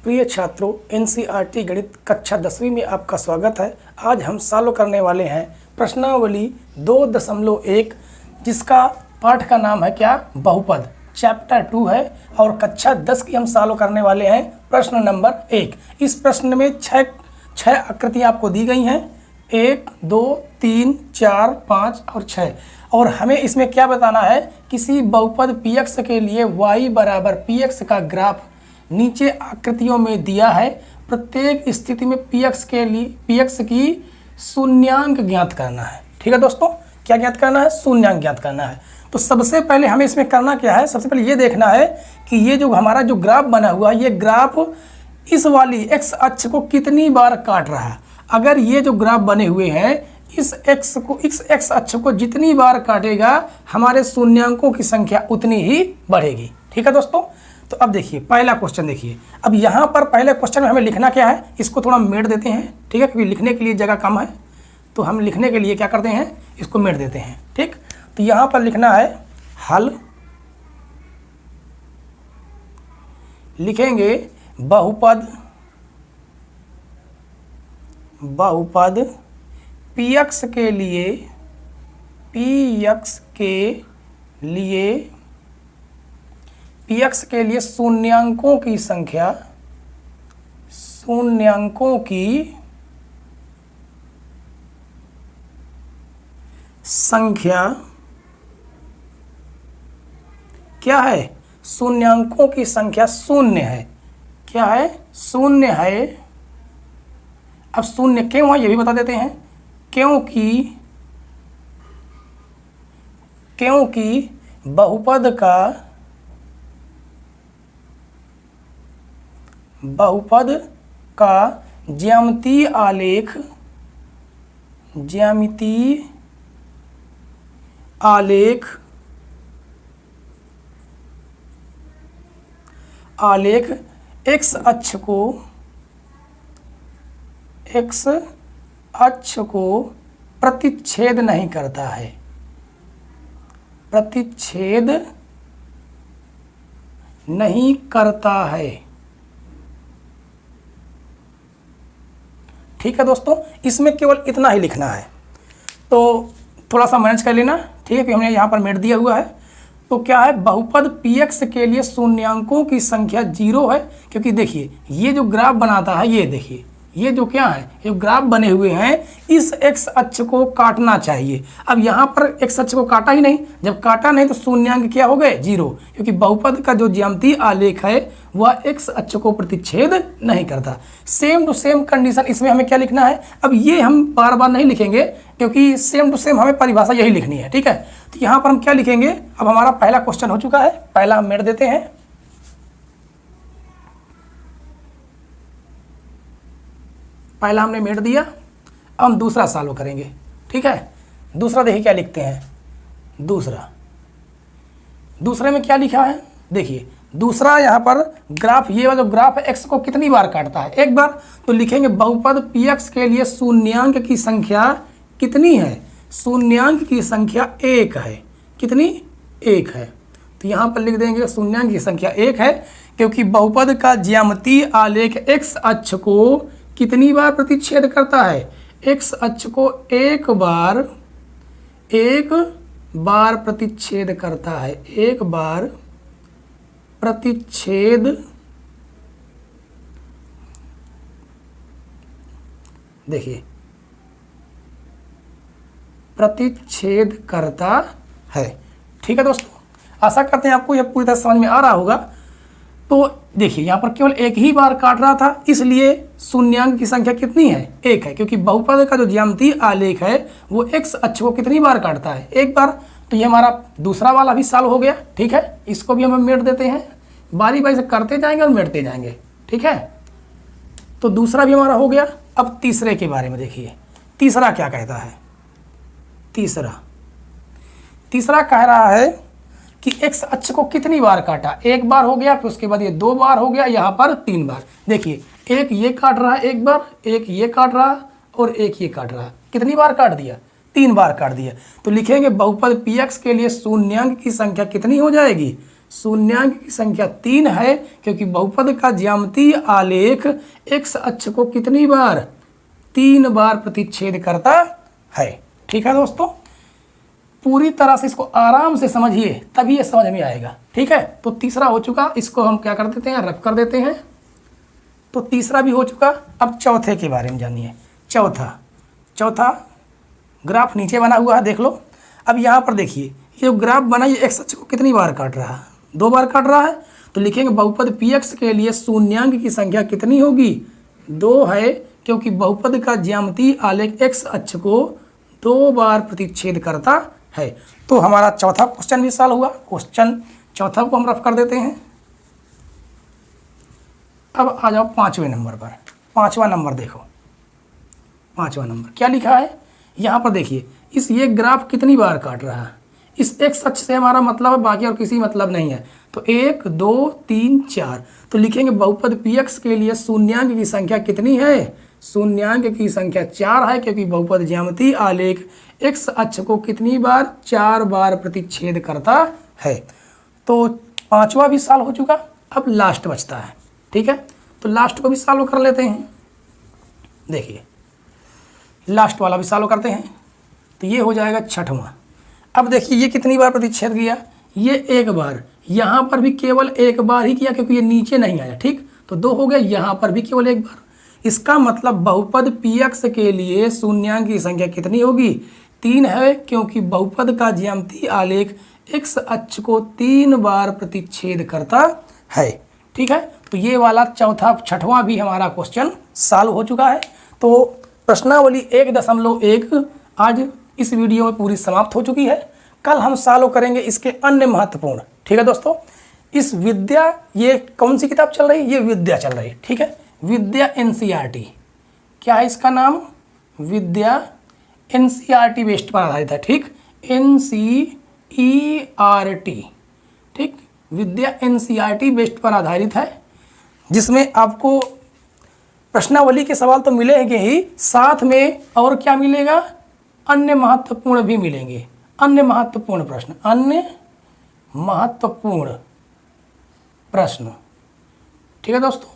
प्रिय छात्रों, एनसीईआरटी गणित कक्षा 10वीं में आपका स्वागत है। आज हम सॉल्व करने वाले हैं प्रश्नावली 2.1 जिसका पाठ का नाम है क्या, बहुपद। चैप्टर 2 है और कक्षा 10 की हम सॉल्व करने वाले हैं प्रश्न नंबर 1। इस प्रश्न में छह आकृतियाँ आपको दी गई हैं, 1, 2, 3, 4, 5 और 6। और हमें इसमें क्या बताना है, किसी बहुपद px के लिए y बराबर px का ग्राफ नीचे आकृतियों में दिया है। प्रत्येक स्थिति में px की शून्यांक ज्ञात करना है। ठीक है दोस्तों, क्या ज्ञात करना है, शून्यांक ज्ञात करना है। तो सबसे पहले हमें इसमें करना क्या है, सबसे पहले ये देखना है कि ये जो हमारा जो ग्राफ बना हुआ है, ये ग्राफ इस वाली x अक्ष को कितनी बार काट रहा है। अगर ये जो ग्राफ बने हुए हैं इस x अक्ष को जितनी बार काटेगा हमारे शून्यांकों की संख्या उतनी ही बढ़ेगी। ठीक है दोस्तों, तो अब देखिए पहला क्वेश्चन देखिए। अब यहाँ पर पहले क्वेश्चन में हमें लिखना क्या है, इसको थोड़ा मेट देते हैं। ठीक है, क्योंकि लिखने के लिए जगह कम है तो हम लिखने के लिए क्या करते हैं, इसको मेट देते हैं। ठीक, तो यहाँ पर लिखना है हल, लिखेंगे बहुपद px के लिए शून्यांकों की संख्या क्या है, शून्यांकों की संख्या शून्य है। क्या है, शून्य है। अब शून्य क्यों है ये भी बता देते हैं। क्योंकि बहुपद का ज्यामितीय आलेख x अक्ष को प्रतिच्छेद नहीं करता है। ठीक है दोस्तों, इसमें केवल इतना ही लिखना है, तो थोड़ा सा मैनेज कर लेना। ठीक है, कि हमने यहाँ पर मेट दिया हुआ है। तो क्या है, बहुपद px के लिए शून्यांकों की संख्या 0 है। क्योंकि देखिए ये जो ग्राफ बनाता है, ये देखिए ये जो क्या है, ये ग्राफ बने हुए हैं, इस x अक्ष को काटना चाहिए। अब यहाँ पर x अक्ष को काटा ही नहीं, जब काटा नहीं तो शून्यांक क्या हो गए, 0। क्योंकि बहुपद का जो ज्यामितीय आलेख है वह x अक्ष को प्रतिच्छेद नहीं करता। सेम टू सेम कंडीशन इसमें हमें क्या लिखना है। अब ये हम बार बार नहीं लिखेंगे क्योंकि सेम टू सेम हमें परिभाषा यही लिखनी है। ठीक है, तो यहाँ पर हम क्या लिखेंगे, अब हमारा पहला क्वेश्चन हो चुका है, पहला हम मेट देते हैं। पहला हमने मेट दिया, अब हम दूसरा सॉल्व करेंगे। ठीक है, दूसरा देखिए क्या लिखते हैं। दूसरे में क्या लिखा है, देखिए दूसरा यहाँ पर ग्राफ, ये वाला जो ग्राफ है x को कितनी बार काटता है, एक बार। तो लिखेंगे बहुपद px के लिए शून्यांक की संख्या कितनी है, शून्यांक की संख्या 1 है। कितनी, 1 है। तो यहाँ पर लिख देंगे शून्यांक की संख्या 1 है, क्योंकि बहुपद का ज्यामितीय आलेख x अक्ष को कितनी बार प्रतिच्छेद करता है, x अक्ष को एक बार प्रतिच्छेद करता है, एक बार प्रतिच्छेद देखिए प्रतिच्छेद करता है। ठीक है दोस्तों, आशा करते हैं आपको यह पूरी तरह समझ में आ रहा होगा। तो देखिए यहाँ पर केवल एक ही बार काट रहा था, इसलिए शून्यांक की संख्या कितनी है, 1 है। क्योंकि बहुपद का जो ज्यामितीय आलेख है वो x अक्ष को कितनी बार काटता है, एक बार। तो ये हमारा दूसरा वाला भी सॉल्व हो गया। ठीक है, इसको भी हम मेट देते हैं, बारी बारी से करते जाएंगे और मेटते जाएंगे। ठीक है, तो दूसरा भी हमारा हो गया। अब तीसरे के बारे में देखिए, तीसरा क्या कहता है। तीसरा कह रहा है कि x अक्ष को कितनी बार काटा, एक बार हो गया, फिर उसके बाद ये 2 बार हो गया, यहाँ पर 3 बार। देखिए एक ये काट रहा है एक बार, एक ये काट रहा और एक ये काट रहा। कितनी बार काट दिया, 3 बार काट दिया। तो लिखेंगे बहुपद px के लिए शून्यांक की संख्या कितनी हो जाएगी, शून्यांक की संख्या 3 है क्योंकि बहुपद का ज्यामितीय आलेख x अक्ष को कितनी बार 3 बार प्रतिच्छेद करता है। ठीक है दोस्तों, पूरी तरह से इसको आराम से समझिए तभी ये समझ में आएगा। ठीक है, तो तीसरा हो चुका, इसको हम क्या कर देते हैं, रफ कर देते हैं। तो तीसरा भी हो चुका। अब चौथे के बारे में जानिए। चौथा ग्राफ नीचे बना हुआ है, देख लो। अब यहाँ पर देखिए, ये जो ग्राफ बना ये x अक्ष को कितनी बार काट रहा है, 2 बार काट रहा है। तो लिखेंगे बहुपद px के लिए शून्यांक की संख्या कितनी होगी, 2 है क्योंकि बहुपद का ज्यामितीय आलेख x अक्ष को 2 बार प्रतिच्छेद करता है। तो हमारा चौथा क्वेश्चन भी सॉल्व हुआ। क्वेश्चन चौथा को हम रफ कर देते हैं। अब आ जाओ 5वें नंबर पर। 5वां नंबर देखो, 5वां नंबर क्या लिखा है यहाँ पर देखिए। ये ग्राफ कितनी बार काट रहा है, इस x अक्ष से हमारा मतलब है, बाकी और किसी मतलब नहीं है। तो 1 2 3 4, तो लिखेंगे बहुपद px के लिए शून्यांक की संख्या कितनी है, शून्यांक की संख्या 4 है क्योंकि बहुपद ज्यामितीय आलेख x अक्ष को कितनी बार 4 बार प्रतिच्छेद करता है। तो 5वां भी सॉल्व हो चुका। अब लास्ट बचता है। ठीक है, तो लास्ट को भी सॉल्व कर लेते हैं। देखिए लास्ट वाला भी सॉल्व करते हैं। तो ये हो जाएगा 6वां। अब देखिए ये कितनी बार प्रतिच्छेद किया, ये 1 बार, यहाँ पर भी केवल 1 बार ही किया क्योंकि ये नीचे नहीं आया। ठीक, तो 2 हो गया, यहाँ पर भी केवल 1 बार। इसका मतलब बहुपद px के लिए शून्यांक की संख्या कितनी होगी, 3 है क्योंकि बहुपद का ज्यामितीय आलेख x अक्ष को 3 बार प्रतिच्छेद करता है। ठीक है, तो ये वाला 6वां भी हमारा क्वेश्चन सॉल्व हो चुका है। तो प्रश्नावली 1.1 आज इस वीडियो में पूरी समाप्त हो चुकी है। कल हम सॉल्व करेंगे इसके अन्य महत्वपूर्ण। ठीक है दोस्तों, इस विद्या, ये कौन सी किताब चल रही है, ये विद्या चल रही है। ठीक है, विद्या NCERT, क्या है इसका नाम, विद्या NCERT बेस्ड पर आधारित है। ठीक, NCERT, ठीक, विद्या NCERT बेस्ड पर आधारित है, जिसमें आपको प्रश्नावली के सवाल तो मिलेंगे ही, साथ में और क्या मिलेगा, अन्य महत्वपूर्ण भी मिलेंगे। अन्य महत्वपूर्ण प्रश्न, अन्य महत्वपूर्ण प्रश्न। ठीक है दोस्तों,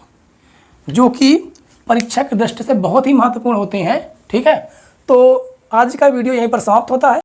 जो कि परीक्षा की दृष्टि से बहुत ही महत्वपूर्ण होते हैं। ठीक है, तो आज का वीडियो यहीं पर समाप्त होता है।